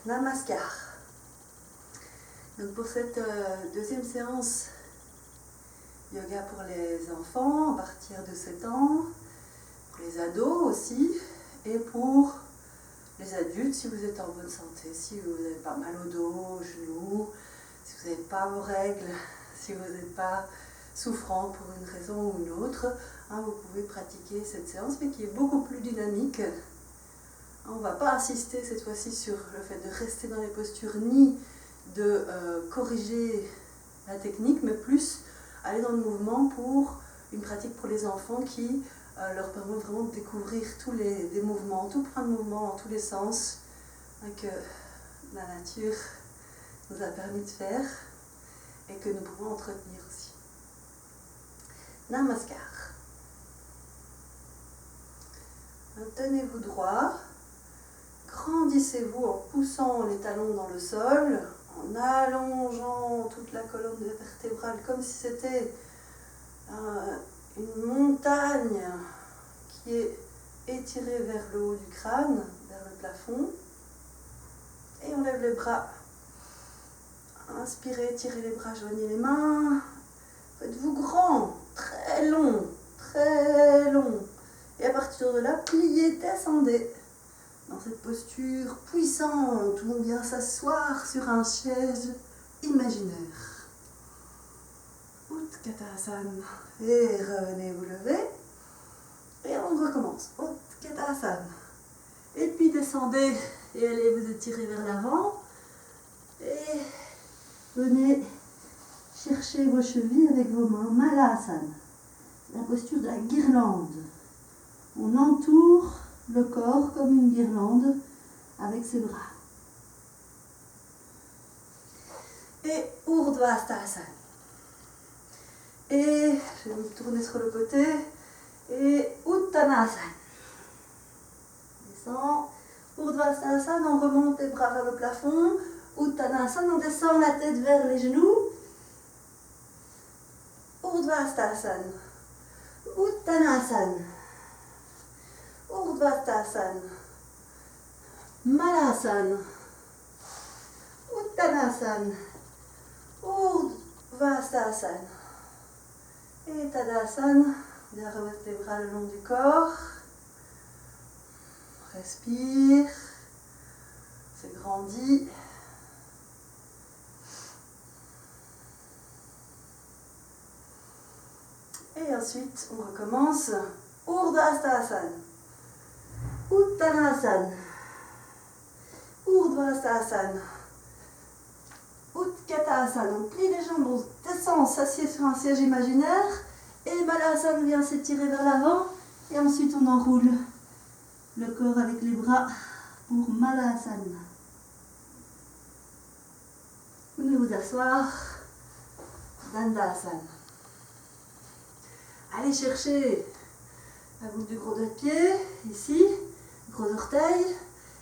Namaskar. Donc pour cette deuxième séance yoga pour les enfants à partir de 7 ans, pour les ados aussi, et pour les adultes si vous êtes en bonne santé, si vous n'avez pas mal au dos, aux genoux, si vous n'avez pas vos règles, si vous n'êtes pas souffrant pour une raison ou une autre, vous pouvez pratiquer cette séance, mais qui est beaucoup plus dynamique. On ne va pas insister cette fois-ci sur le fait de rester dans les postures ni de corriger la technique, mais plus aller dans le mouvement pour une pratique pour les enfants qui leur permet vraiment de découvrir des mouvements, tout plein de mouvements dans tous les sens que la nature nous a permis de faire et que nous pouvons entretenir aussi. Namaskar. Tenez-vous droit. Grandissez-vous en poussant les talons dans le sol, en allongeant toute la colonne vertébrale comme si c'était une montagne qui est étirée vers le haut du crâne, vers le plafond. Et on lève les bras. Inspirez, tirez les bras, joignez les mains. Faites-vous grand, très long, très long. Et à partir de là, pliez, descendez. Dans cette posture puissante où on vient s'asseoir sur un siège imaginaire. Utkatasana. Et revenez vous lever. Et on recommence. Utkatasana. Et puis descendez et allez vous étirer vers l'avant. Et venez chercher vos chevilles avec vos mains. Malasana. La posture de la guirlande. On entoure le corps comme une guirlande avec ses bras. Et Urdhvastasana. Et je vais me tourner sur le côté. Et Uttanasana. Descend. Urdhvastasana, on remonte les bras vers le plafond. Uttanasana, on descend la tête vers les genoux. Urdhvastasana. Uttanasana. Urdhvastasana, Malasana, Uttanasana, Urdhvastasana et Tadasana. Bien remettre les bras le long du corps. Respire, c'est grandi. Et ensuite, on recommence. Urdhvastasana. Uttanasana, Urdhvastasana, Utkatasana. On plie les jambes, on descend, on s'assied sur un siège imaginaire et Malasana vient s'étirer vers l'avant et ensuite on enroule le corps avec les bras pour Malasana. Vous venez vous asseoir, Dandasana. Allez chercher la boucle du gros doigt de pied, ici. Gros orteil,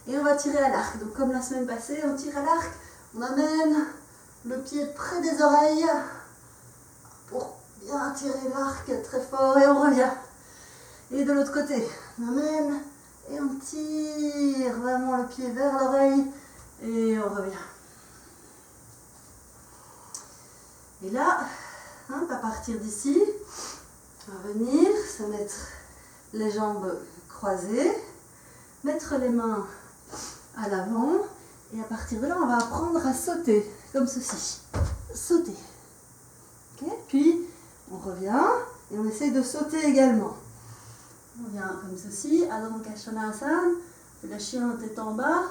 et on va tirer à l'arc. Donc comme la semaine passée, on tire à l'arc, on amène le pied près des oreilles pour bien tirer l'arc très fort et on revient. Et de l'autre côté, on amène et on tire vraiment le pied vers l'oreille et on revient. Et là, à partir d'ici, on va venir se mettre les jambes croisées. Mettre les mains à l'avant et à partir de là, on va apprendre à sauter, comme ceci. Sauter. Okay. Puis, on revient et on essaye de sauter également. On vient comme ceci, Adho Mukha Svanasana, on fait la chienne tête en bas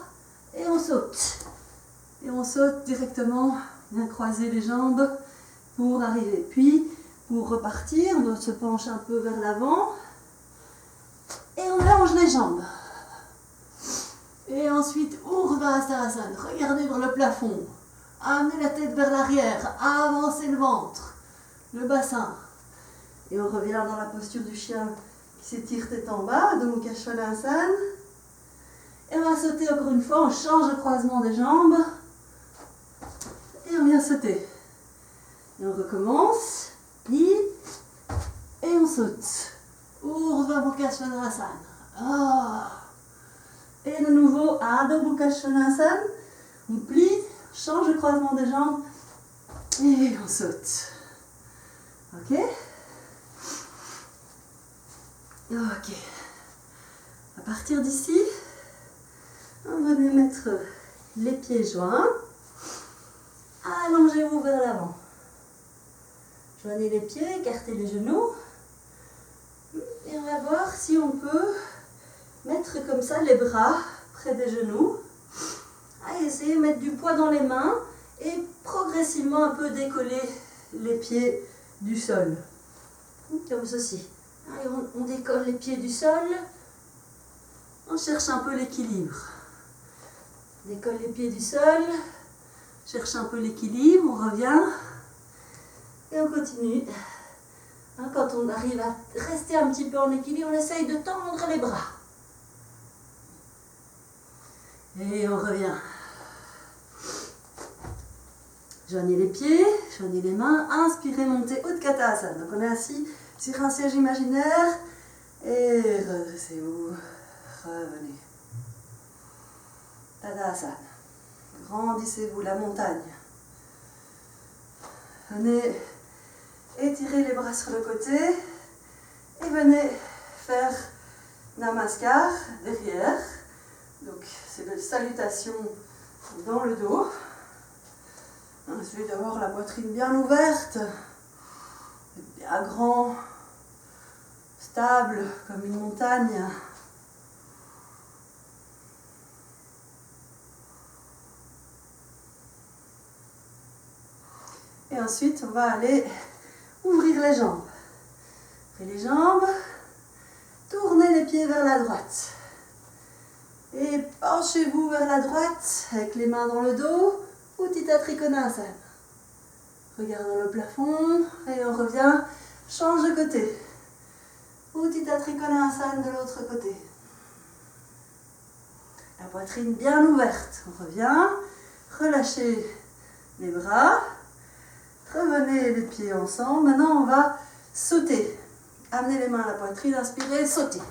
et on saute. Et on saute directement, bien croiser les jambes pour arriver. Puis, pour repartir, on se penche un peu vers l'avant et on allonge les jambes. Et ensuite, Urdhvastasana, regardez vers le plafond, amenez la tête vers l'arrière, avancez le ventre, le bassin. Et on revient dans la posture du chien qui s'étire tête en bas, Adho Mukha Svanasana. Et on va sauter encore une fois, on change le croisement des jambes. Et on vient sauter. Et on recommence, et on saute. Urdhva Mukha Svanasana. Et de nouveau, Adho Mukha Svanasana. On plie, change le croisement des jambes et on saute. Ok? Ok. À partir d'ici, on va mettre les pieds joints. Allongez-vous vers l'avant. Joignez les pieds, écartez les genoux. Et on va voir si on peut mettre comme ça les bras près des genoux. Essayez de mettre du poids dans les mains et progressivement un peu décoller les pieds du sol. Comme ceci. Allez, on décolle les pieds du sol. On cherche un peu l'équilibre. Décolle les pieds du sol. Cherche un peu l'équilibre. On revient. Et on continue. Quand on arrive à rester un petit peu en équilibre, on essaye de tendre les bras. Et on revient. Joignez les pieds, joignez les mains, inspirez, montez Utkatasana. Donc on est assis sur un siège imaginaire et redressez-vous, revenez. Tadasana. Grandissez-vous, la montagne. Venez étirer les bras sur le côté et venez faire Namaskar derrière. Donc c'est une salutation dans le dos. Essayez d'avoir la poitrine bien ouverte, bien grand, stable comme une montagne. Et ensuite, on va aller ouvrir les jambes. Ouvrez les jambes, tournez les pieds vers la droite. Et penchez-vous vers la droite avec les mains dans le dos. Uttita Trikonasana. Regardons le plafond et on revient. Change de côté. Uttita Trikonasana de l'autre côté. La poitrine bien ouverte. On revient. Relâchez les bras. Revenez les pieds ensemble. Maintenant, on va sauter. Amenez les mains à la poitrine. Inspirez, sautez.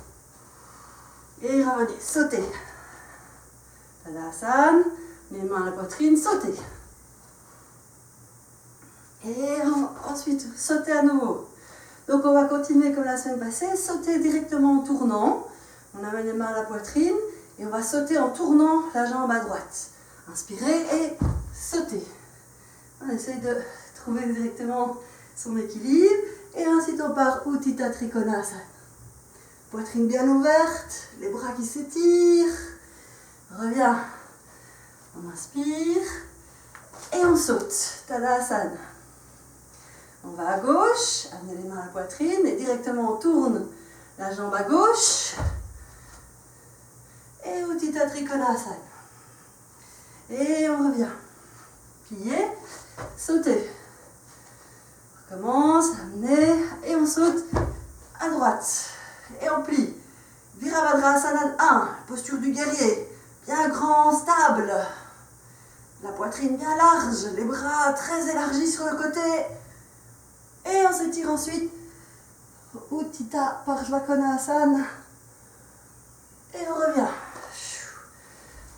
Et revenez, sautez. Tadasana. Les mains à la poitrine, sautez. Et ensuite, sautez à nouveau. Donc on va continuer comme la semaine passée, sauter directement en tournant. On amène les mains à la poitrine et on va sauter en tournant la jambe à droite. Inspirez et sautez. On essaye de trouver directement son équilibre. Et ensuite on part Uttita Trikonasana. Poitrine bien ouverte, les bras qui s'étirent. Reviens. On inspire et on saute. Tadasana. On va à gauche, amenez les mains à la poitrine et directement on tourne la jambe à gauche. Et Uttita Trikonasana. Et on revient. Pliez, sautez. On recommence, amenez et on saute à droite. Et on plie. Virabhadrasana 1, posture du guerrier. Bien grand, stable. La poitrine bien large, les bras très élargis sur le côté. Et on s'étire ensuite. Uttita Parshvakonasana. Et on revient.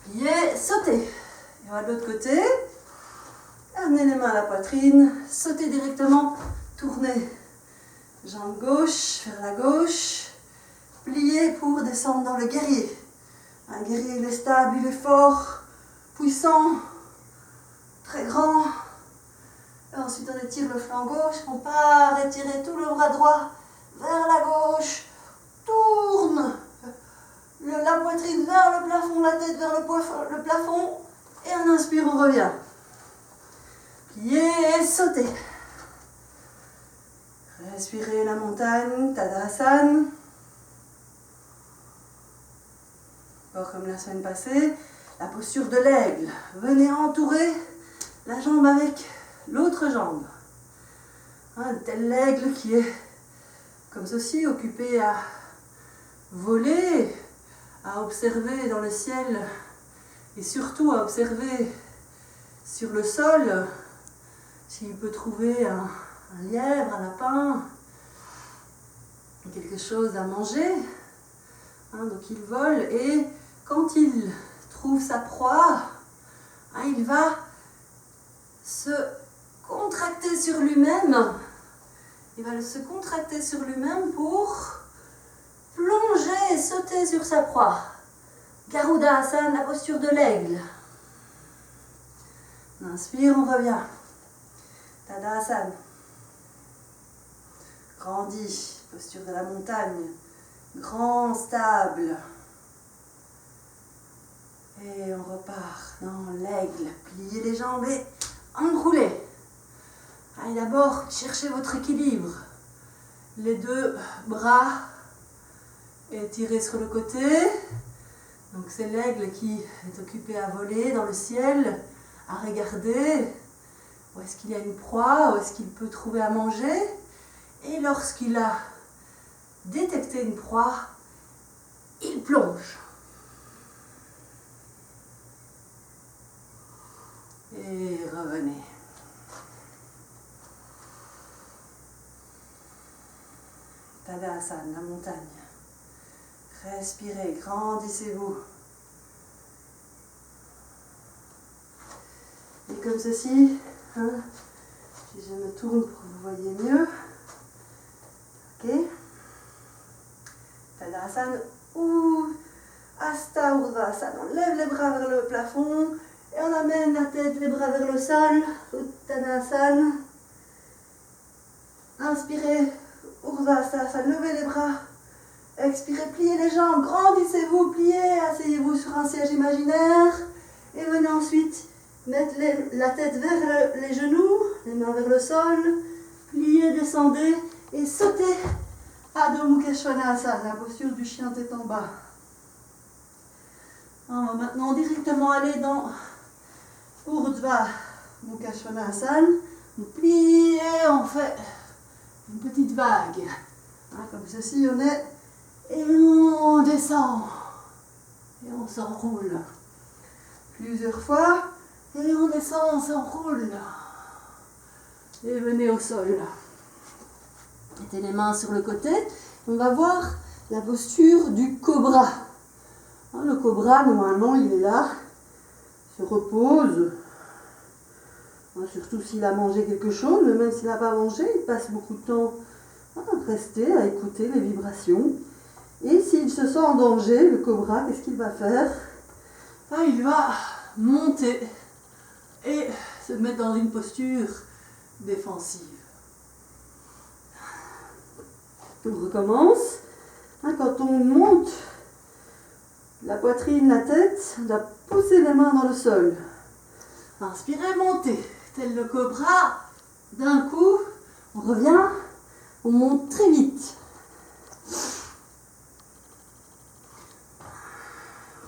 Pliez, sautez. Et on va de l'autre côté. Amenez les mains à la poitrine. Sautez directement. Tournez. Jambe gauche vers la gauche. Pliez pour descendre dans le guerrier. Un guerrier, il est stable, il est fort, puissant, très grand. Et ensuite, on étire le flanc gauche. On part étirer tout le bras droit vers la gauche. Tourne la poitrine vers le plafond, la tête vers le plafond. Et on inspire, on revient. Pliez et sautez. Respirez la montagne, Tadasana. Encore comme la semaine passée, la posture de l'aigle. Venez entourer la jambe avec l'autre jambe. Tel l'aigle qui est comme ceci, occupé à voler, à observer dans le ciel et surtout à observer sur le sol s'il peut trouver un lièvre, un lapin, quelque chose à manger. Donc il vole et quand il trouve sa proie, Il va se contracter sur lui-même. Il va se contracter sur lui-même pour plonger et sauter sur sa proie. Garudasana, la posture de l'aigle. On inspire, on revient. Tadasana. Grandit, posture de la montagne. Grand, stable. Et on repart dans l'aigle. Pliez les jambes et enroulez. Allez, d'abord, cherchez votre équilibre. Les deux bras étirés sur le côté. Donc c'est l'aigle qui est occupé à voler dans le ciel, à regarder où est-ce qu'il y a une proie, où est-ce qu'il peut trouver à manger. Et lorsqu'il a détecté une proie, il plonge. Et revenez. Tadasana, la montagne. Respirez, grandissez-vous. Et comme ceci, si je me tourne pour que vous voyez mieux. Ok. Tadasana ou Hasta Urdhvasana. On lève les bras vers le plafond et on amène la tête, les bras vers le sol. Uttanasana. Inspirez, Urdhvasana, levez les bras. Expirez, pliez les jambes, grandissez-vous, pliez, asseyez-vous sur un siège imaginaire. Et venez ensuite mettre la tête vers les genoux, les mains vers le sol. Pliez, descendez et sautez. Adho Mukha Svanasana, la posture du chien tête en bas. On va maintenant directement aller dans Urdhva Mukha Svanasana. On plie et on fait une petite vague. Comme ceci, on est. Et on descend. Et on s'enroule. Plusieurs fois. Et on descend, on s'enroule. Et venez au sol. Mettez les mains sur le côté. On va voir la posture du cobra. Le cobra, normalement, il est là. Se repose. Surtout s'il a mangé quelque chose. Mais même s'il n'a pas mangé, il passe beaucoup de temps à rester, à écouter les vibrations. Et s'il se sent en danger, le cobra, qu'est-ce qu'il va faire? Il va monter et se mettre dans une posture défensive. On recommence. Quand on monte la poitrine, la tête, on doit pousser les mains dans le sol. Inspirez, montez. Tel le cobra, d'un coup, on revient, on monte très vite.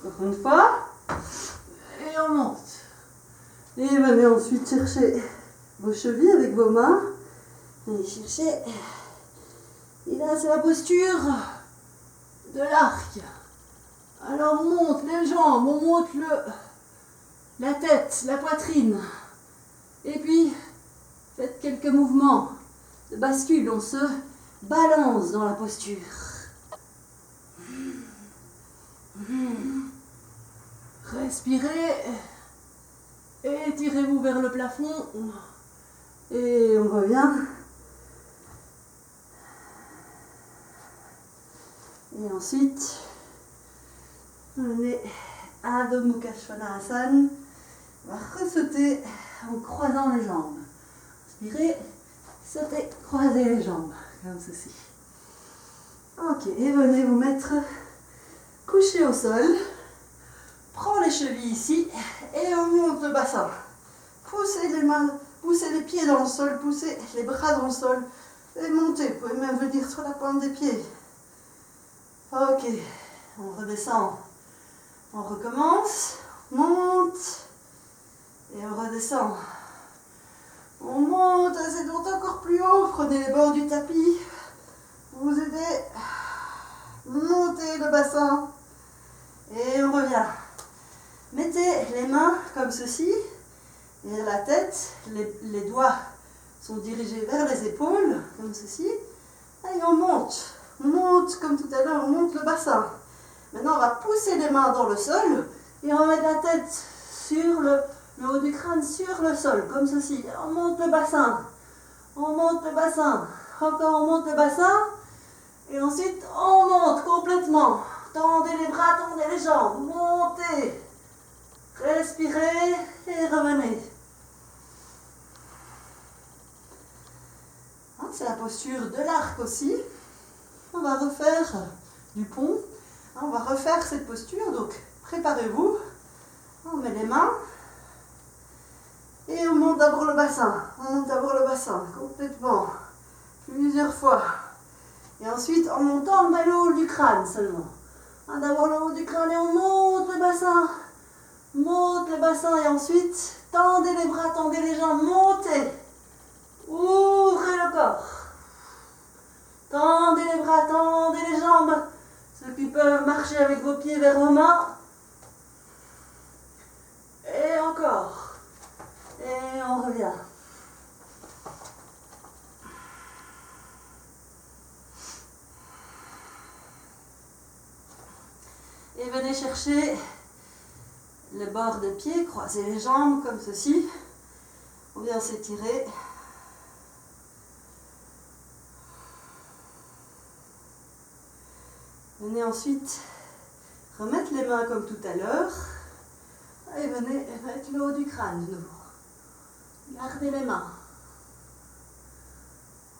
Encore une fois, et on monte. Et venez ensuite chercher vos chevilles avec vos mains. Et cherchez. Et là, c'est la posture de l'arc. Alors, on monte les jambes, on monte la tête, la poitrine. Et puis, faites quelques mouvements de bascule. On se balance dans la posture. Respirez. Et tirez-vous vers le plafond. Et on revient. Et ensuite, on est Adho Mukha Svanasana. On va ressauter en croisant les jambes. Inspirez, sautez, croisez les jambes, comme ceci. Ok, et venez vous mettre couché au sol. Prends les chevilles ici et on monte le bassin. Poussez les mains, poussez les pieds dans le sol, poussez les bras dans le sol et montez. Vous pouvez même venir sur la pointe des pieds. Ok, on redescend. On recommence, on monte et on redescend. On monte, essayez de monter encore plus haut. Prenez les bords du tapis. Vous aidez. Montez le bassin. Et on revient. Mettez les mains comme ceci. Et la tête, les doigts sont dirigés vers les épaules, comme ceci. Et on monte. On monte comme tout à l'heure, on monte le bassin. Maintenant, on va pousser les mains dans le sol. Et on va mettre la tête sur le le haut du crâne sur le sol, comme ceci. On monte le bassin. On monte le bassin. Encore on monte le bassin. Et ensuite on monte complètement. Tendez les bras, tendez les jambes. Montez. Respirez et revenez. C'est la posture de l'arc aussi. On va refaire du pont. On va refaire cette posture. Donc préparez-vous. On met les mains. Et on monte d'abord le bassin. On monte d'abord le bassin complètement. Plusieurs fois. Et ensuite, en montant, on met le haut du crâne seulement. D'abord le haut du crâne et on monte le bassin. Monte le bassin et ensuite, tendez les bras, tendez les jambes, montez. Ouvrez le corps. Tendez les bras, tendez les jambes. Ceux qui peuvent marcher avec vos pieds vers vos mains. Et encore. Et on revient. Et venez chercher le bord des pieds, croisez les jambes comme ceci. On vient s'étirer. Venez ensuite remettre les mains comme tout à l'heure. Et venez mettre le haut du crâne de nouveau. Gardez les mains.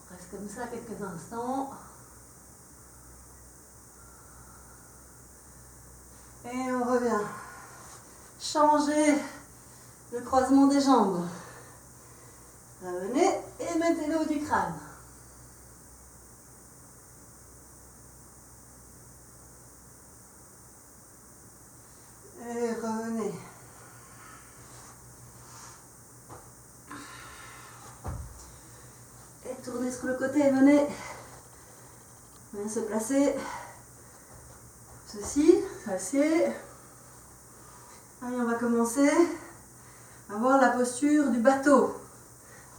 On reste comme ça quelques instants. Et on revient. Changez le croisement des jambes. Revenez et mettez le haut du crâne. Et revenez. Et tournez sur le côté et venez. Venez se placer. Ceci, assieds. Allez, on va commencer à voir la posture du bateau.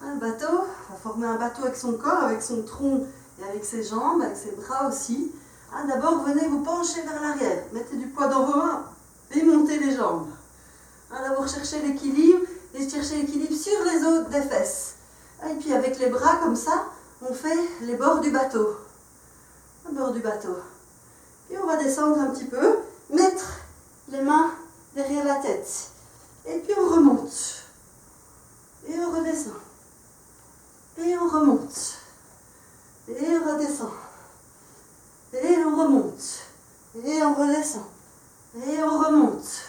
Le bateau, on va former un bateau avec son corps, avec son tronc et avec ses jambes, avec ses bras aussi. D'abord, venez vous pencher vers l'arrière. Mettez du poids dans vos mains et montez les jambes. D'abord, cherchez l'équilibre et cherchez l'équilibre sur les os des fesses. Et puis, avec les bras comme ça, on fait les bords du bateau. Le bord du bateau. Et on va descendre un petit peu, mettre les mains derrière la tête. Et puis on remonte. Et on redescend. Et on remonte. Et on redescend. Et on remonte. Et on redescend. Et on remonte.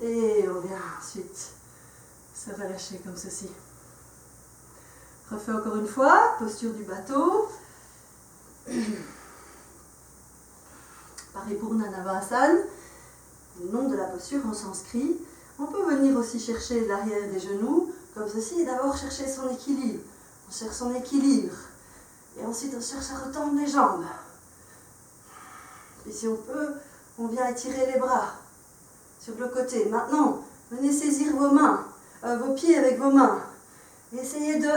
Et on vient ensuite se relâcher comme ceci. Refais encore une fois, posture du bateau. Paripurnanavasana, le nom de la posture en sanskrit. On peut venir aussi chercher l'arrière des genoux, comme ceci, et d'abord chercher son équilibre. On cherche son équilibre. Et ensuite, on cherche à retendre les jambes. Et si on peut, on vient étirer les bras sur le côté. Maintenant, venez saisir vos mains, vos pieds avec vos mains. Et essayez de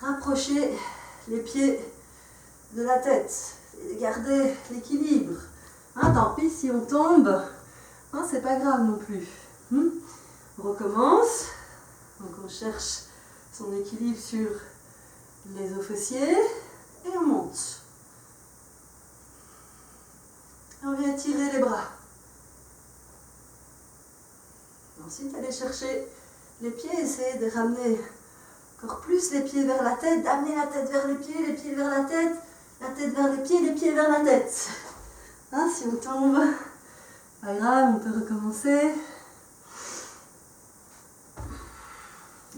rapprocher les pieds de la tête. Et garder l'équilibre. Tant pis si on tombe, c'est pas grave non plus. On recommence. Donc on cherche son équilibre sur les os fessiers et on monte. Et on vient tirer les bras. Ensuite, allez chercher les pieds, essayez de ramener encore plus les pieds vers la tête, d'amener la tête vers les pieds vers la tête vers les pieds vers la tête. Si on tombe, pas grave, on peut recommencer.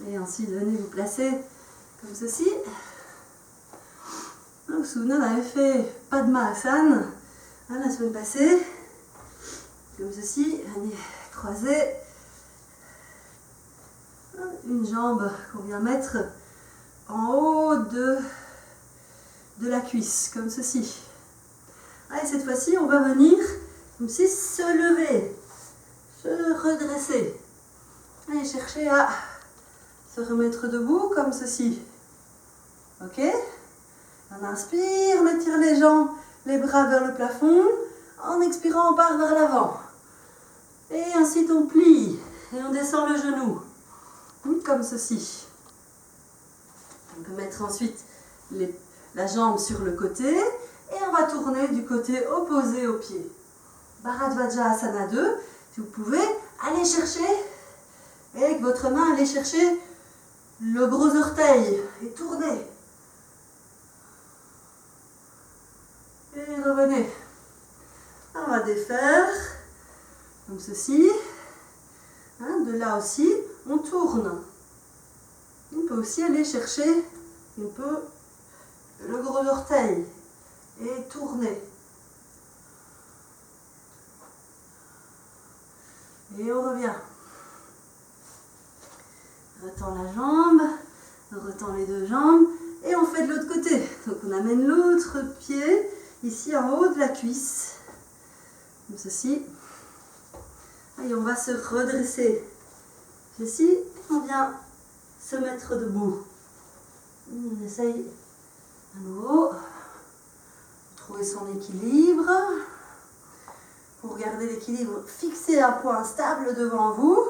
Et ensuite, venez vous placer comme ceci. Vous vous souvenez, on avait fait Padmasana la semaine passée. Comme ceci, venez croiser une jambe qu'on vient mettre en haut de la cuisse, comme ceci. Et cette fois-ci, on va venir comme si se lever, se redresser. Et chercher à se remettre debout comme ceci. Ok? On inspire, on étire les jambes, les bras vers le plafond. En expirant, on part vers l'avant. Et ensuite on plie et on descend le genou, comme ceci. On peut mettre ensuite la jambe sur le côté et on va tourner du côté opposé au pied. Bharadvajasana 2, si vous pouvez, allez chercher, et avec votre main, allez chercher le gros orteil et tournez. Et revenez. On va défaire, comme ceci. De là aussi, on tourne. On peut aussi aller chercher un peu le gros orteil et tourner. Et on revient. Retend la jambe, on retend les deux jambes et on fait de l'autre côté. Donc on amène l'autre pied ici en haut de la cuisse, comme ceci. Et on va se redresser. Ceci, on vient se mettre debout. On essaye à nouveau de trouver son équilibre. Pour garder l'équilibre, fixez un point stable devant vous.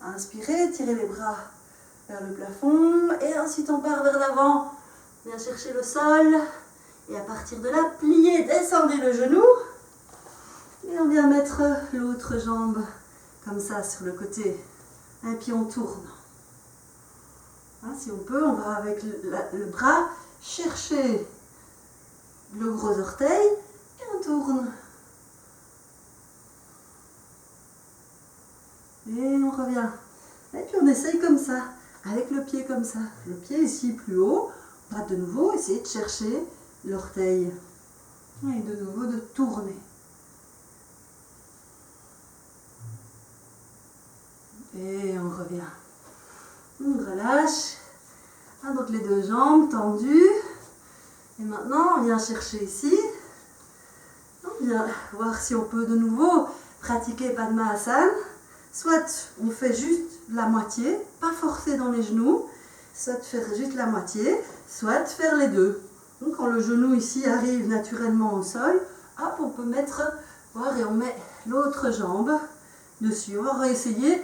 Inspirez, tirez les bras vers le plafond et ensuite on part vers l'avant. Viens chercher le sol et à partir de là, pliez, descendez le genou et on vient mettre l'autre jambe comme ça sur le côté. Et puis on tourne. Si on peut, on va avec le bras chercher le gros orteil et on tourne. Et on revient. Et puis on essaye comme ça, avec le pied comme ça. Le pied ici plus haut. On va de nouveau essayer de chercher l'orteil. Et de nouveau de tourner. Et on revient. On relâche. Donc les deux jambes tendues. Et maintenant on vient chercher ici. On vient voir si on peut de nouveau pratiquer Padmasana. Soit on fait juste la moitié, pas forcer dans les genoux, soit faire juste la moitié, soit faire les deux. Donc quand le genou ici arrive naturellement au sol, hop, on peut mettre, voir, et on met l'autre jambe dessus. On va réessayer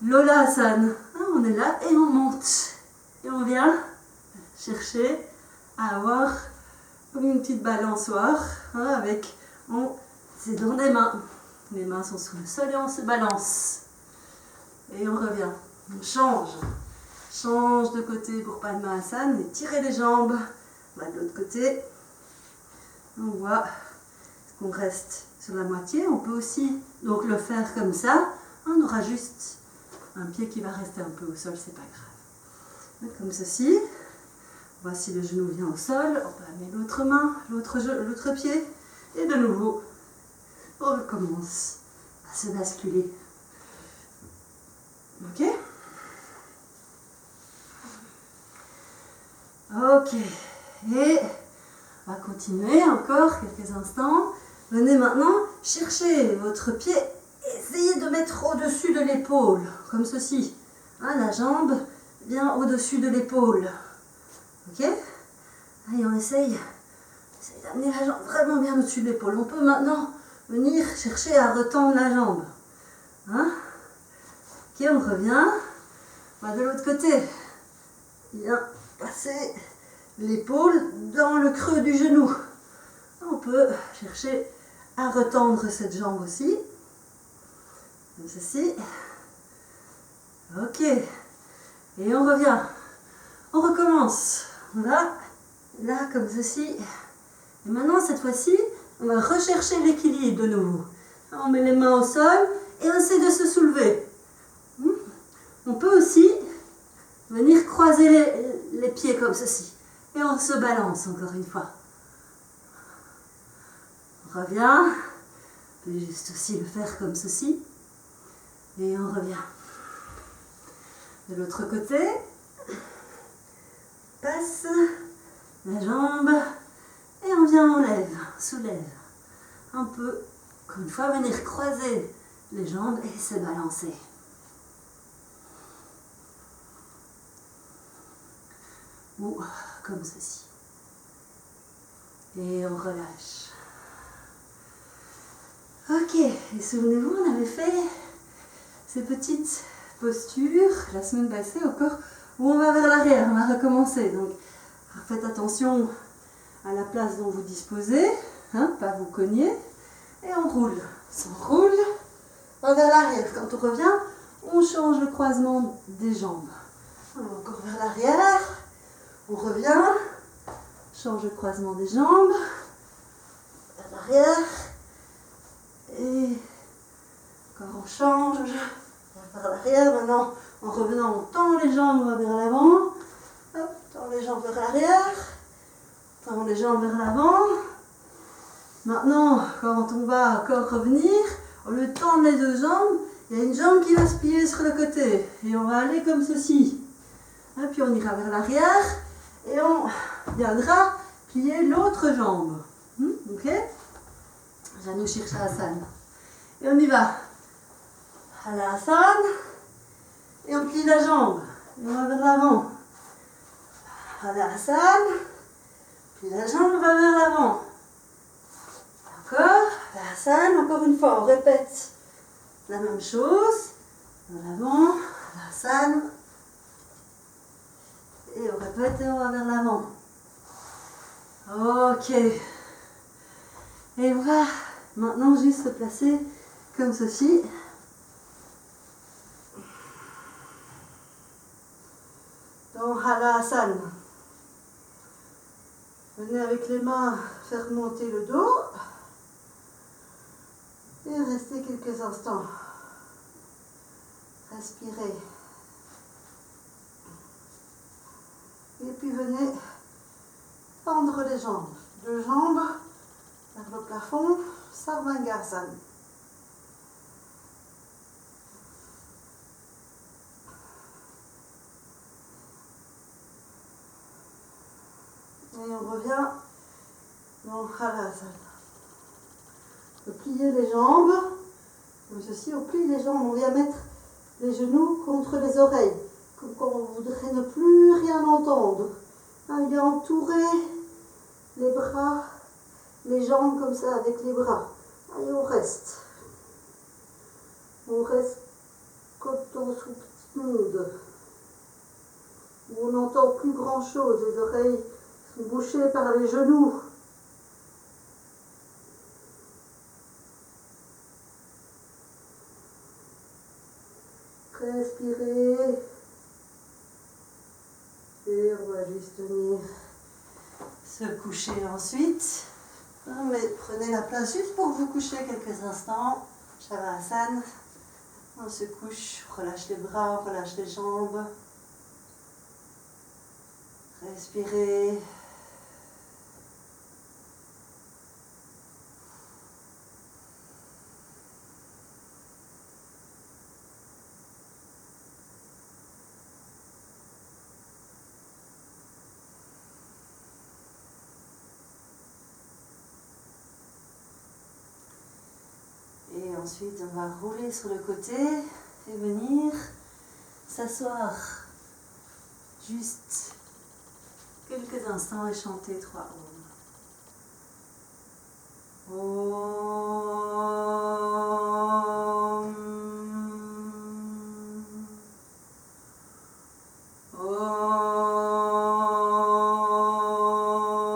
l'Olasana. On est là et on monte. Et on vient chercher à avoir comme une petite balançoire c'est dans les mains. Les mains sont sous le sol et on se balance. Et on revient. On change. Change de côté pour Padmasana et tirez les jambes. On va de l'autre côté. On voit qu'on reste sur la moitié. On peut aussi donc le faire comme ça. On aura juste un pied qui va rester un peu au sol, c'est pas grave. Comme ceci. On voit si le genou vient au sol. On peut amener l'autre main, l'autre pied. Et de nouveau, on recommence à se basculer. Ok? Ok. Et on va continuer encore quelques instants. Venez maintenant chercher votre pied. Essayez de mettre au-dessus de l'épaule, comme ceci. La jambe vient au-dessus de l'épaule. Ok? Allez, on essaye d'amener la jambe vraiment bien au-dessus de l'épaule. On peut maintenant venir chercher à retendre la jambe. Ok, on revient. On va de l'autre côté. Bien passer l'épaule dans le creux du genou. On peut chercher à retendre cette jambe aussi. Comme ceci. Ok. Et on revient. On recommence. Là, comme ceci. Et maintenant, cette fois-ci, on va rechercher l'équilibre de nouveau. On met les mains au sol et on essaie de se soulever. On peut aussi venir croiser les pieds comme ceci. Et on se balance encore une fois. On revient. On peut juste aussi le faire comme ceci. Et on revient. De l'autre côté. Passe la jambe. Et on vient, on lève, soulève. On peut, encore une fois, venir croiser les jambes et se balancer. Ou comme ceci. Et on relâche. Ok, et souvenez-vous, on avait fait ces petites postures la semaine passée au corps où on va vers l'arrière, on va recommencer. Donc faites attention à la place dont vous disposez, hein, pas vous cogner, et on roule. On roule, on va vers l'arrière. Quand on revient, on change le croisement des jambes. Encore vers l'arrière, on revient, change le croisement des jambes, vers l'arrière, et encore on change, vers l'arrière. Maintenant, en revenant, on tend les jambes, on va vers l'avant, hop, tend les jambes vers l'arrière, tend les jambes vers l'avant. Maintenant, quand on va encore revenir, au lieu de tendre les deux jambes, il y a une jambe qui va se plier sur le côté, et on va aller comme ceci. Et puis on ira vers l'arrière et on viendra plier l'autre jambe. Ok? Janu Shirshasana. Et on y va. Halasana. Et on plie la jambe. Et on va vers l'avant. Halasana. Puis la jambe, on va vers l'avant. Encore. Halasana. Encore une fois, on répète la même chose. Vers l'avant. Halasana. Et on répète et on va vers l'avant. Ok. Et on va maintenant juste se placer comme ceci. Dans Halasana. Venez avec les mains faire monter le dos. Et restez quelques instants. Respirez. Et puis venez tendre les jambes. Deux jambes vers le plafond, Sarvangasana. Et on revient dans Halasana. On plie les jambes, comme ceci, on plie les jambes, on vient mettre les genoux contre les oreilles. Comme quand on voudrait ne plus rien entendre. Il vient entourer les bras, les jambes comme ça avec les bras. Et on reste. On reste comme dans ce petit monde. Où on n'entend plus grand chose. Les oreilles sont bouchées par les genoux. Respirez. Et on va juste venir se coucher ensuite. Mais prenez la place juste pour vous coucher quelques instants. Shavasana. On se couche, on relâche les bras, on relâche les jambes. Respirez. Et ensuite, on va rouler sur le côté et venir s'asseoir juste quelques instants et chanter 3 Om. Om.